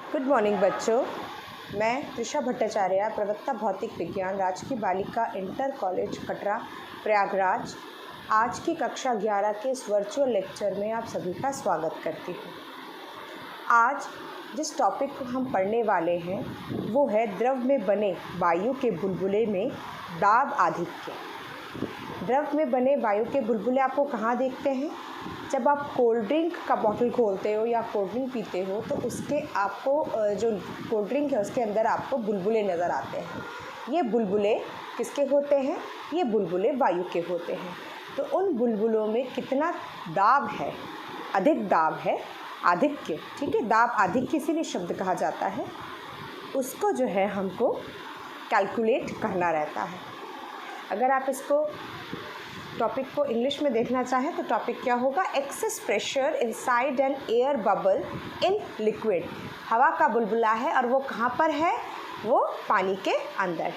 Good morning बच्चों। मैं त्रिशा भट्टाचार्य, प्रवक्ता भौतिक विज्ञान, राजकीय बालिका इंटर कॉलेज कटरा प्रयागराज, आज की कक्षा 11 के इस वर्चुअल लेक्चर में आप सभी का स्वागत करती हूँ। आज जिस टॉपिक को हम पढ़ने वाले हैं वो है द्रव में बने वायु के बुलबुले में दाब आधिक्य। द्रव में बने वायु के बुलबुले आपको कहाँ देखते हैं? जब आप कोल्ड ड्रिंक का बॉटल खोलते हो या कोल्ड ड्रिंक पीते हो तो उसके आपको जो कोल्ड ड्रिंक है उसके अंदर आपको बुलबुले नज़र आते हैं। ये बुलबुले किसके होते हैं? ये बुलबुले वायु के होते हैं। तो उन बुलबुलों में कितना दाब है? अधिक दाब है, आधिक्य। ठीक है, दाब आधिक्य इसीलिए शब्द कहा जाता है। उसको जो है हमको कैलकुलेट करना रहता है। अगर आप इसको टॉपिक को इंग्लिश में देखना चाहें तो टॉपिक क्या होगा? Excess pressure inside N air bubble in liquid. हवा का बुलबुला है और वो कहाँ पर है? वो पानी के अंदर है।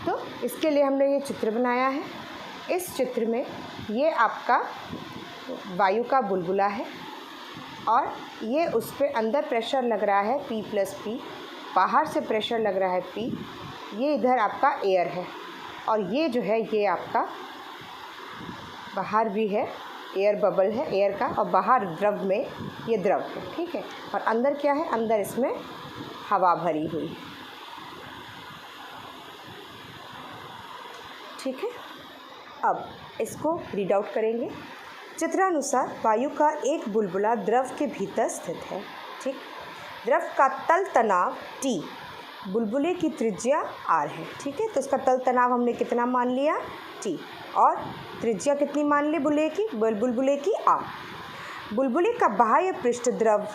तो इसके लिए हमने ये चित्र बनाया है। इस चित्र में ये आपका वायु का बुलबुला है और ये उस पर अंदर प्रेशर लग रहा है P+P, बाहर से प्रेशर लग रहा है P। ये इधर आपका एयर है और ये जो है ये आपका बाहर भी है, एयर बबल है एयर का, और बाहर द्रव में ये द्रव है। ठीक है, और अंदर क्या है? अंदर इसमें हवा भरी हुई है। ठीक है, अब इसको रीड आउट करेंगे। चित्रानुसार वायु का एक बुलबुला द्रव के भीतर स्थित है। ठीक, द्रव का तल तनाव T, बुलबुले की त्रिज्या R है। ठीक है, तो इसका तल तनाव हमने कितना मान लिया? T, और त्रिज्या कितनी मान ली बुलबुले की R। बुलबुले का बाह्य पृष्ठ द्रव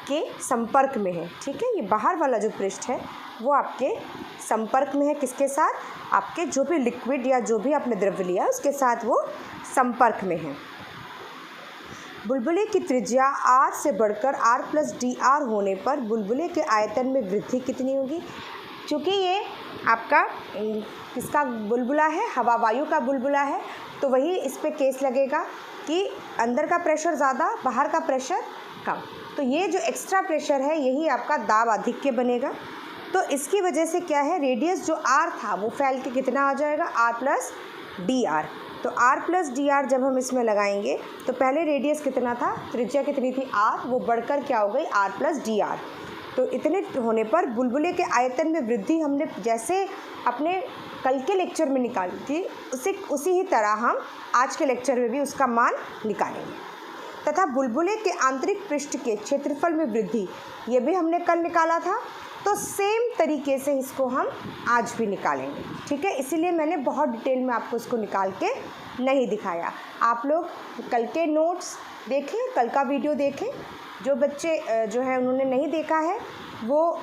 के संपर्क में है। ठीक है, ये बाहर वाला जो पृष्ठ है वो आपके संपर्क में है। किसके साथ? आपके जो भी लिक्विड या जो भी आपने द्रव्य लिया उसके साथ वो संपर्क में है। बुलबुले की त्रिज्या R से बढ़कर R+dr होने पर बुलबुले के आयतन में वृद्धि कितनी होगी? क्योंकि ये आपका किसका बुलबुला है? हवा वायु का बुलबुला है, तो वही इस पे केस लगेगा कि अंदर का प्रेशर ज़्यादा, बाहर का प्रेशर कम। तो ये जो एक्स्ट्रा प्रेशर है यही आपका दाब आधिक्य बनेगा। तो इसकी वजह से क्या है? रेडियस जो R था वो फैल के कितना आ जाएगा? R+dr। तो R+dr जब हम इसमें लगाएंगे तो पहले रेडियस कितना था? त्रिज्या कितनी थी? R, वो बढ़कर क्या हो गई? R+dr। तो इतने होने पर बुलबुले के आयतन में वृद्धि हमने जैसे अपने कल के लेक्चर में निकाली थी उसी ही तरह हम आज के लेक्चर में भी उसका मान निकालेंगे। तथा बुलबुले के आंतरिक पृष्ठ के क्षेत्रफल में वृद्धि, ये भी हमने कल निकाला था, तो सेम तरीके से इसको हम आज भी निकालेंगे। ठीक है, इसीलिए मैंने बहुत डिटेल में आपको इसको निकाल के नहीं दिखाया। आप लोग कल के नोट्स देखें, कल का वीडियो देखें। जो बच्चे जो है उन्होंने नहीं देखा है वो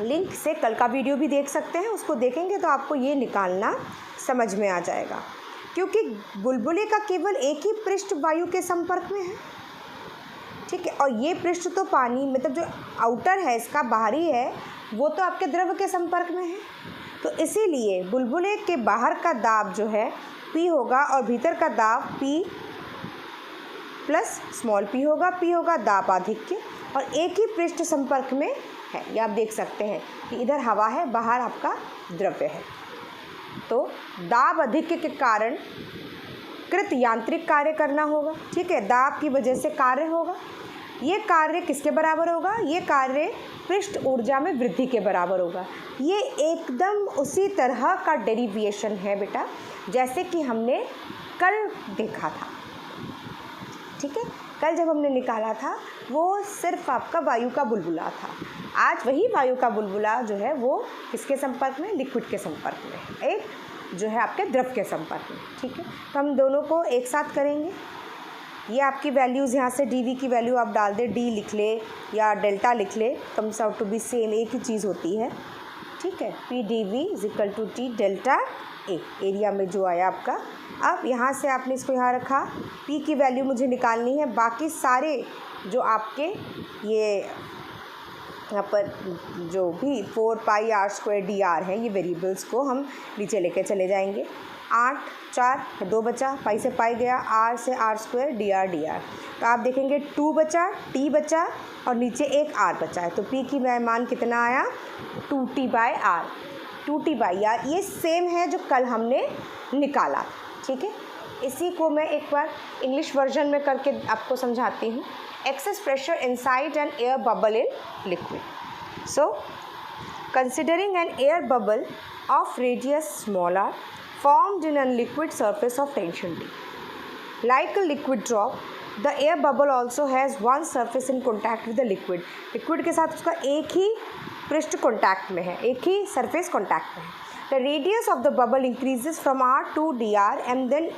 लिंक से कल का वीडियो भी देख सकते हैं। उसको देखेंगे तो आपको ये निकालना समझ में आ जाएगा, क्योंकि बुलबुले का केवल एक ही पृष्ठ वायु के संपर्क में है। ठीक है, और ये पृष्ठ तो पानी मतलब जो आउटर है इसका बाहरी है वो तो आपके द्रव के संपर्क में है। तो इसीलिए बुलबुले के बाहर का दाब जो है P होगा और भीतर का दाब P+p होगा। P होगा दाब आधिक्य, और एक ही पृष्ठ संपर्क में है। ये आप देख सकते हैं कि इधर हवा है, बाहर आपका द्रव्य है। तो दाब आधिक्य के कारण कृत यांत्रिक कार्य करना होगा। ठीक है, दाब की वजह से कार्य होगा। ये कार्य किसके बराबर होगा? ये कार्य पृष्ठ ऊर्जा में वृद्धि के बराबर होगा। ये एकदम उसी तरह का डेरिवेशन है बेटा जैसे कि हमने कल देखा था। ठीक है, कल जब हमने निकाला था वो सिर्फ आपका वायु का बुलबुला था। आज वही वायु का बुलबुला जो है वो किसके संपर्क में? लिक्विड के संपर्क में, एक जो है आपके द्रव के संपर्क में। ठीक है, तो हम दोनों को एक साथ करेंगे। ये आपकी वैल्यूज़ यहाँ से dv की वैल्यू आप डाल दें, d लिख ले या डेल्टा लिख ले, comes out to be same, एक ही चीज़ होती है। ठीक है, P/dv = T ΔA, एरिया में जो आया आपका। अब यहाँ से आपने इसको यहाँ रखा, P की वैल्यू मुझे निकालनी है। बाकी सारे जो आपके ये यहाँ पर जो भी 4πr² dr है, ये वेरिएबल्स को हम नीचे लेके चले जाएंगे। 8 4 2 बचा, पाई से पाई गया, आर से R square D R D R. तो आप देखेंगे 2 बचा, टी बचा और नीचे एक आर बचा है। तो पी की मान कितना आया 2t/r, 2t/r। ये सेम है जो कल हमने निकाला, ठीक है। इसी को मैं एक बार इंग्लिश वर्जन में करके आपको समझाती हूँ। Excess pressure inside N air bubble in liquid. So considering an air bubble of radius small r formed in a liquid surface of tension T. Like a liquid drop, the air bubble also has one surface in contact with the liquid. Liquid के साथ उसका एक ही पृष्ठ contact में है, एक ही surface contact में है. The radius of the bubble increases from r to dr and then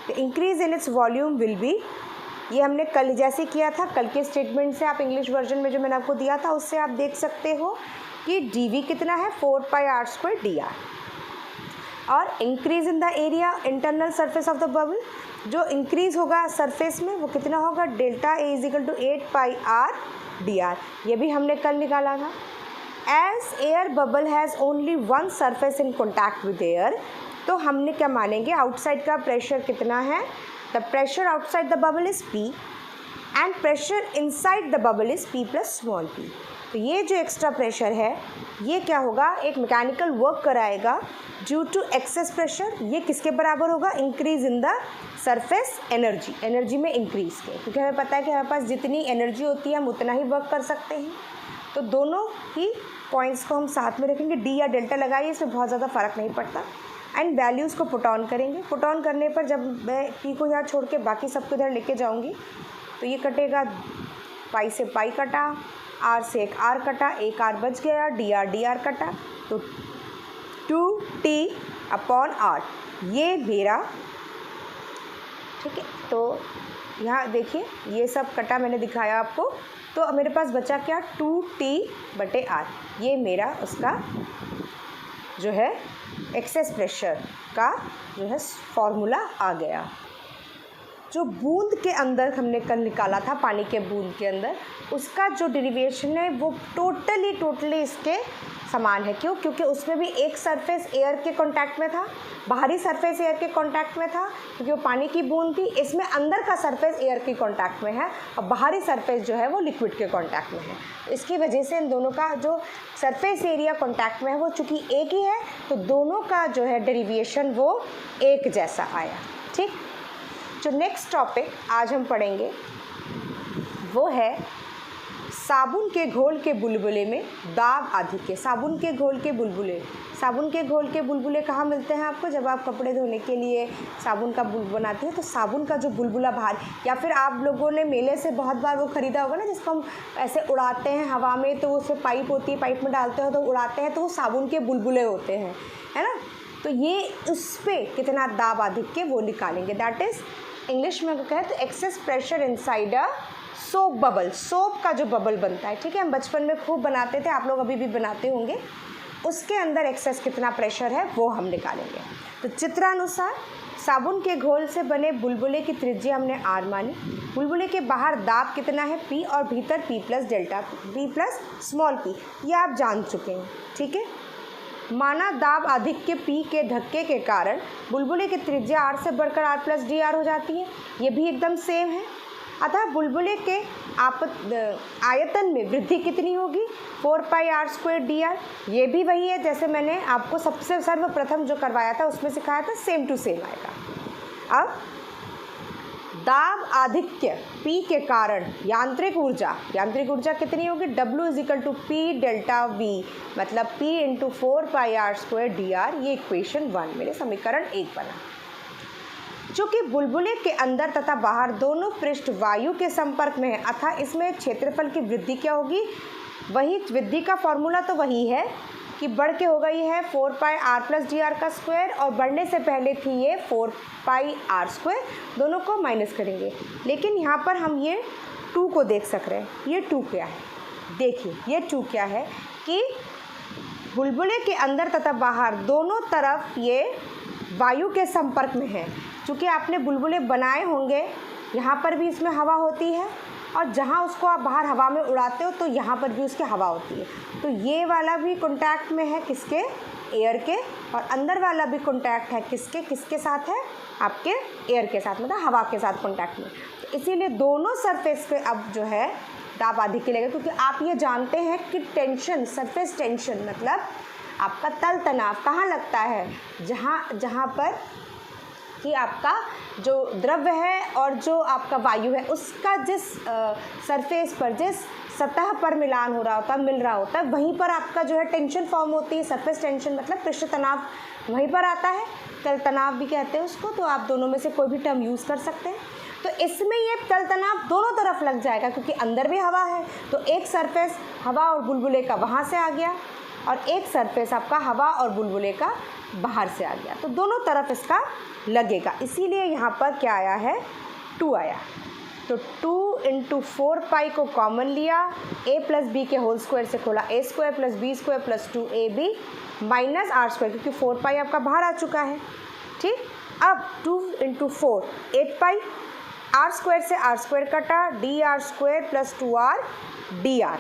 the increase in its volume will be, ये हमने कल जैसे किया था, कल के स्टेटमेंट से आप इंग्लिश वर्जन में जो मैंने आपको दिया था उससे आप देख सकते हो कि dv कितना है 4πr² dr। और increase in the area internal surface of the bubble, जो इंक्रीज होगा सरफेस में वो कितना होगा डेल्टा A = 8πr dr। ये भी हमने कल निकाला था। As air bubble has only one surface in contact with air, तो हमने क्या मानेंगे आउटसाइड का प्रेशर कितना है, the pressure outside the bubble is P and pressure inside the bubble is P + small p। तो ये जो एक्स्ट्रा प्रेशर है ये क्या होगा, एक मैकेनिकल वर्क कराएगा ड्यू टू एक्सेस प्रेशर। ये किसके बराबर होगा, increase in the surface energy, energy में इंक्रीज के, क्योंकि हमें पता है कि हमारे पास जितनी एनर्जी होती है हम उतना ही वर्क कर सकते हैं। तो दोनों ही पॉइंट्स को हम साथ में रखेंगे, डी या डेल्टा लगाइए, इसमें बहुत ज़्यादा फ़र्क नहीं पड़ता। एंड वैल्यूज़ को पुट ऑन करेंगे। पुट ऑन करने पर जब मैं पी को यहाँ छोड़ के बाकी सबको इधर लेके जाऊँगी तो ये कटेगा, पाई से पाई कटा, आर से एक आर कटा, एक आर बच गया, डी आर कटा, तो 2t/r ये मेरा, ठीक है। तो यहाँ देखिए ये सब कटा मैंने दिखाया आपको, तो मेरे पास बचा क्या 2t/r, ये मेरा उसका जो है एक्सेस प्रेशर का जो है फॉर्मूला आ गया। जो बूंद के अंदर हमने कल निकाला था, पानी के बूंद के अंदर, उसका जो डेरिवेशन है वो टोटली इसके समान है। क्यों? क्योंकि उसमें भी एक सरफेस एयर के कांटेक्ट में था, बाहरी सरफेस एयर के कांटेक्ट में था क्योंकि वो पानी की बूंद थी। इसमें अंदर का सरफेस एयर के कांटेक्ट में है और बाहरी सरफेस जो है वो लिक्विड के कांटेक्ट में है। तो इसकी वजह से इन दोनों का जो सरफेस एरिया कांटेक्ट में है वो चूँकि एक ही है, तो दोनों का जो है डेरिवेशन वो एक जैसा आया, ठीक। जो नेक्स्ट टॉपिक आज हम पढ़ेंगे वो है साबुन के घोल के बुलबुले में दाब आधिक्य। साबुन के घोल के बुलबुले, साबुन के घोल के बुलबुले कहाँ मिलते हैं आपको, जब आप कपड़े धोने के लिए साबुन का बुल बनाते हैं तो साबुन का जो बुलबुला बाहर, या फिर आप लोगों ने मेले से बहुत बार वो ख़रीदा होगा ना जिसको हम ऐसे उड़ाते हैं हवा में, तो उसमें पाइप होती है, पाइप में डालते हो तो उड़ाते हैं, तो वो साबुन के बुलबुले होते हैं, है ना। तो ये उस पर कितना दाब आधिक्य वो निकालेंगे, दैट इज़ इंग्लिश में कहें तो excess pressure inside a soap bubble. Soap का जो बबल बनता है, ठीक है, हम बचपन में खूब बनाते थे, आप लोग अभी भी बनाते होंगे, उसके अंदर एक्सेस कितना प्रेशर है वो हम निकालेंगे। तो चित्रानुसार साबुन के घोल से बने बुलबुले की त्रिज्या हमने r मानी, बुलबुले के बाहर दाब कितना है p और भीतर p + delta, p + small p, ये आप जान चुके हैं, ठीक है। माना दाब आधिक्य P के धक्के के कारण बुलबुले की त्रिज्या r से बढ़कर r + dr हो जाती है, ये भी एकदम सेम है। अतः बुलबुले के आयतन में वृद्धि कितनी होगी 4πr² dr, ये भी वही है जैसे मैंने आपको सबसे सर्वप्रथम जो करवाया था उसमें सिखाया था, सेम टू सेम आएगा। अब दाब आधिक्य P के कारण यांत्रिक ऊर्जा कितनी होगी, W = P डेल्टा V, मतलब P × 4πr² dr, ये इक्वेशन 1 मेरे समीकरण 1 बना। चूँकि बुलबुले के अंदर तथा बाहर दोनों पृष्ठ वायु के संपर्क में है, अतः इसमें क्षेत्रफल की वृद्धि क्या होगी, वही वृद्धि का फॉर्मूला तो वही है कि बढ़ के हो गई है 4πr + dr का स्क्वायर, और बढ़ने से पहले थी ये 4πr², दोनों को माइनस करेंगे। लेकिन यहाँ पर हम ये 2 को देख सक रहे हैं, ये 2 क्या है, देखिए ये 2 क्या है कि बुलबुले के अंदर तथा बाहर दोनों तरफ ये वायु के संपर्क में है। चूँकि आपने बुलबुले बनाए होंगे, यहाँ पर भी इसमें हवा होती है और जहाँ उसको आप बाहर हवा में उड़ाते हो तो यहाँ पर भी उसकी हवा होती है, तो ये वाला भी कांटेक्ट में है किसके, एयर के, और अंदर वाला भी कॉन्टैक्ट है किसके साथ है, आपके एयर के साथ, मतलब हवा के साथ कॉन्टैक्ट में। तो इसीलिए दोनों सरफेस पे अब जो है दाब आधिक्य लगेगा, क्योंकि आप ये जानते हैं कि टेंशन, सरफेस टेंशन मतलब आपका तल तनाव कहाँ लगता है, जहाँ पर कि आपका जो द्रव्य है और जो आपका वायु है उसका जिस सरफेस पर, जिस सतह पर मिलान हो रहा होता है, मिल रहा होता है, वहीं पर आपका जो है टेंशन फॉर्म होती है। सरफेस टेंशन मतलब पृष्ठ तनाव वहीं पर आता है, तल तनाव भी कहते हैं उसको। तो आप दोनों में से कोई भी टर्म यूज़ कर सकते हैं। तो इसमें ये तल तनाव दोनों तरफ लग जाएगा, क्योंकि अंदर भी हवा है, तो एक सरफेस हवा और बुलबुले का वहाँ से आ गया और एक सरफेस आपका हवा और बुलबुले का बाहर से आ गया, तो दोनों तरफ इसका लगेगा। इसीलिए यहाँ पर क्या आया है, 2 आया। तो 2 × 4 पाई को कॉमन लिया, a + b के होल स्क्वायर से खोला a² + b² + 2ab minus r², क्योंकि 4 पाई आपका बाहर आ चुका है। ठीक, अब 2 × 4 8 पाई, r² से r² कटा, dr² + 2r dr।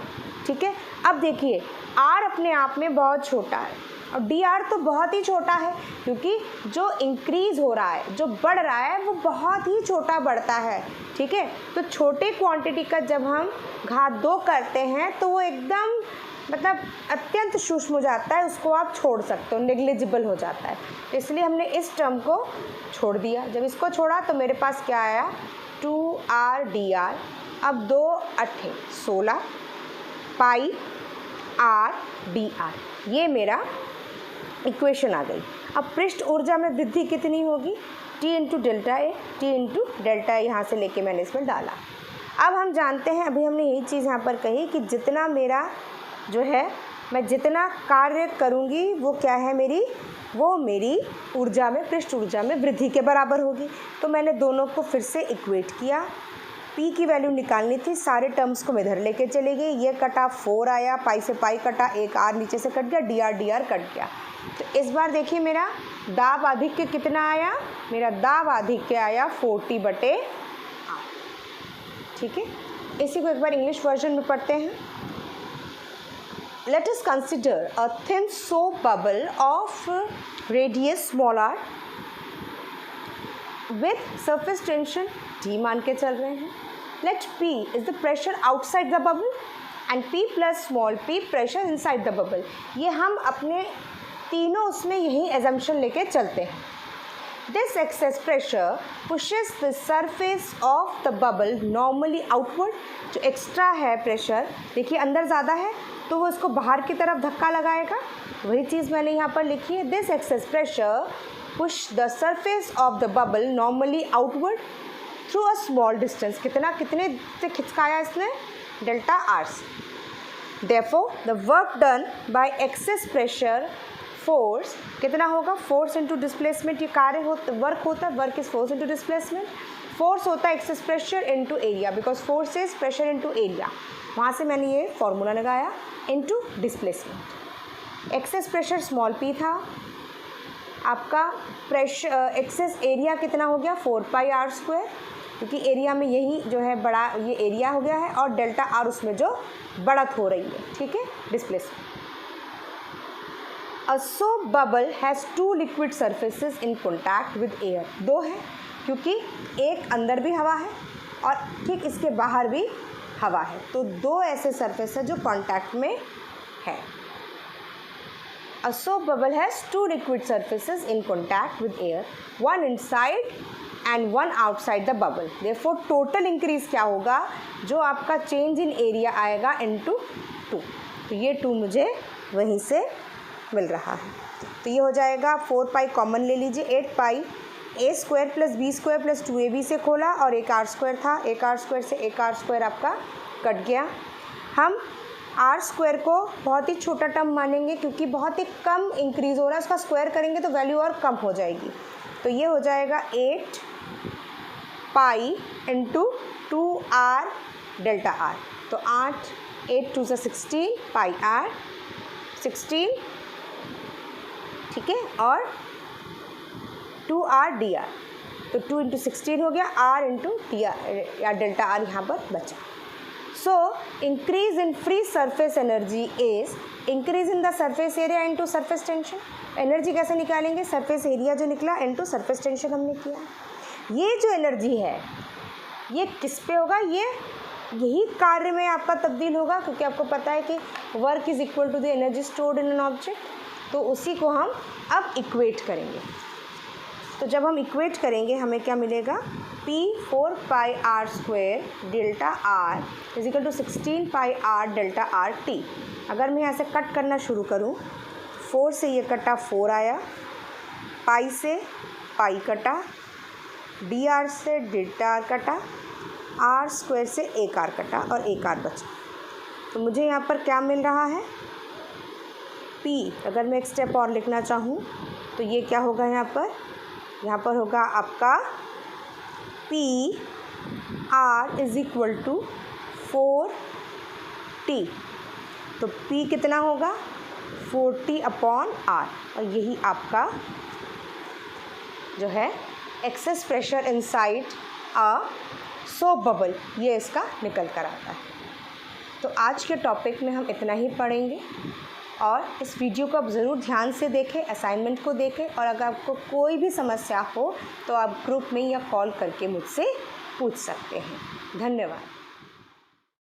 ठीक है, अब देखिए r अपने आप में बहुत छोटा है और dr तो बहुत ही छोटा है, क्योंकि जो इंक्रीज़ हो रहा है, जो बढ़ रहा है, वो बहुत ही छोटा बढ़ता है। ठीक है, तो छोटे क्वांटिटी का जब हम घात 2 करते हैं तो वो एकदम मतलब अत्यंत सूक्ष्म हो जाता है, उसको आप छोड़ सकते हो, नेग्लिजिबल हो जाता है। तो इसलिए हमने इस टर्म को छोड़ दिया। जब इसको छोड़ा तो मेरे पास क्या आया, 2r dr। अब 2 8 16 पाई r dr, ये मेरा इक्वेशन आ गई। अब पृष्ठ ऊर्जा में वृद्धि कितनी होगी, T × ΔA, T × ΔA यहाँ से लेके मैंने इसमें डाला। अब हम जानते हैं, अभी हमने यही चीज़ यहाँ पर कही कि जितना मेरा जो है, मैं जितना कार्य करूँगी वो क्या है मेरी, वो मेरी ऊर्जा में, पृष्ठ ऊर्जा में वृद्धि के बराबर होगी। तो मैंने दोनों को फिर से इक्वेट किया। P की वैल्यू निकालनी थी, सारे टर्म्स को मैं इधर लेके चले गई, ये कटा 4 आया, पाई से पाई कटा, एक r नीचे से कट गया, dr कट गया। तो इस बार देखिए मेरा दाब आधिक्य कितना आया, मेरा दाब आधिक्य आया 40/r। ठीक है, इसी को एक बार इंग्लिश वर्जन में पढ़ते हैं। Let us consider a thin soap bubble of radius r with surface tension d मान के चल रहे हैं। Let P is the pressure outside the bubble and P + small p pressure inside the bubble। ये हम अपने तीनों उसमें यही assumption लेके चलते हैं। This excess pressure pushes the surface of the bubble normally outward। जो एक्स्ट्रा है प्रेशर, देखिए अंदर ज़्यादा है तो वो इसको बाहर की तरफ धक्का लगाएगा, वही चीज़ मैंने यहाँ पर लिखी है। This excess pressure push the surface of the bubble normally outward through a small distance। कितने से खिंचकाया इसने, ΔR से। Therefore the work done by excess pressure force कितना होगा, फोर्स इंटू डिस्प्लेसमेंट। ये कार्य वर्क होता है, work is force into displacement. Force होता है excess pressure into area, because force is pressure into area. वहाँ से मैंने ये फॉर्मूला लगाया, into displacement. Excess pressure small p था, आपका प्रेशर एक्सेस एरिया कितना हो गया 4πr², क्योंकि एरिया में यही जो है बड़ा, ये एरिया हो गया है, और ΔR उसमें जो बढ़त हो रही है। ठीक है, displacement. A soap bubble has 2 liquid surfaces in contact with air। 2 है, क्योंकि एक अंदर भी हवा है और ठीक इसके बाहर भी हवा है, तो 2 ऐसे सरफेस है जो कांटेक्ट में है। A soap bubble has 2 liquid surfaces in contact with air, one inside and one outside the bubble। Therefore total increase क्या होगा, जो आपका change in area आएगा into 2। तो ये 2 मुझे वहीं से मिल रहा है। तो ये हो जाएगा 4 पाई कॉमन ले लीजिए, 8 पाई a² + b² + 2ab से खोला और एक r² था, एक r² से एक r² आपका कट गया। हम r² को बहुत ही छोटा टर्म मानेंगे, क्योंकि बहुत ही कम इंक्रीज़ हो रहा है, उसका स्क्वायर करेंगे तो वैल्यू और कम हो जाएगी। तो ये हो जाएगा 8 पाई × 2r ΔR। तो 8 2 = 16 पाई r 16, ठीक है, और 2r dr। तो 2 × 16 हो गया, r × dr या ΔR यहाँ पर बचा। So increase in free surface energy is increase in the surface area into surface tension. Energy कैसे निकालेंगे? सरफेस एरिया जो निकला इनटू सरफेस टेंशन हमने किया। ये जो एनर्जी है ये किस पे होगा? ये यही कार्य में आपका तब्दील होगा, क्योंकि आपको पता है कि work is equal to the energy stored in an object. तो उसी को हम अब इक्वेट करेंगे। तो जब हम इक्वेट करेंगे हमें क्या मिलेगा? P 4 pi R square delta R is equal to 16 pi R delta R T. अगर मैं यहाँ से कट करना शुरू करूँ, 4 से ये कटा 4 आया, पाई से पाई कटा, डी आर से डेल्टा आर कटा, आर स्क्वायर से एक आर कटा और एक आर बचा। तो मुझे यहाँ पर क्या मिल रहा है? P। अगर मैं एक स्टेप और लिखना चाहूँ तो ये क्या होगा? यहाँ पर होगा आपका P R is equal to 4T। तो P कितना होगा? 4T upon R। और यही आपका जो है excess pressure inside a soap bubble, ये इसका निकल कर आता है। तो आज के टॉपिक में हम इतना ही पढ़ेंगे और इस वीडियो को आप ज़रूर ध्यान से देखें, असाइनमेंट को देखें, और अगर आपको कोई भी समस्या हो तो आप ग्रुप में या कॉल करके मुझसे पूछ सकते हैं। धन्यवाद।